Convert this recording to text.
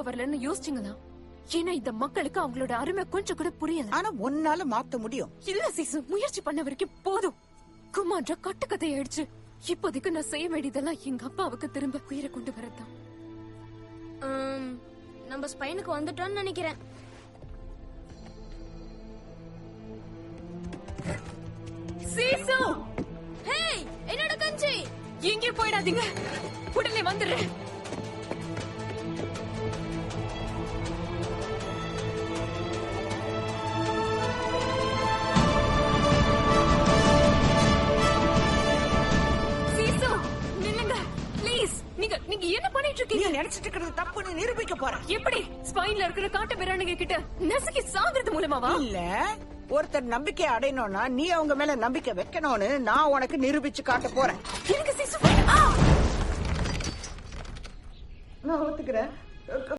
வரலன்னு யோசிச்சீங்களா? ஏன்னா இந்த மக்களுக்கு அவங்களோட அருமை கொஞ்சம் கூட புரியல. ஆனா ஒன்னால மாத்த முடியும். இல்ல சீசு, முயற்சி பண்ண வரைக்கும் போதும். குமார கட்டுக்கதை ஆயிடுச்சு. இப்போதைக்கு நான் செய்ய வேண்டியதெல்லாம் எங்க அப்பாவுக்கு திரும்ப உயிரை கொண்டு வரதான். நம்ம ஸ்பைனுக்கு வந்துட்டோம்னு நினைக்கிறேன். சீசு, ஹேய், என்னோட கஞ்சி எங்கே போயிடாதீங்க, உடனே வந்துடுறேன். சீசு, நில்லுங்க ப்ளீஸ். நீங்க என்ன பண்ணிட்டு இருக்கீங்க? நினைச்சிட்டு இருக்கிறது தப்புன்னு நிரூபிக்க போறேன். எப்படி? ஸ்பைன்ல இருக்கிற காட்டு பிராணிங்க கிட்ட நசுக்கி சாகுறது மூலமாவா? இல்ல, ஒருத்தர் நம்பிக்கை அடையணும்னா நீ அவங்க மேல நம்பிக்கை வைக்கணும்னு நான் உனக்கு நிரூபிச்சு காட்ட போறேன். எனக்கு சீசு நான் ஒத்துக்கிறேன்.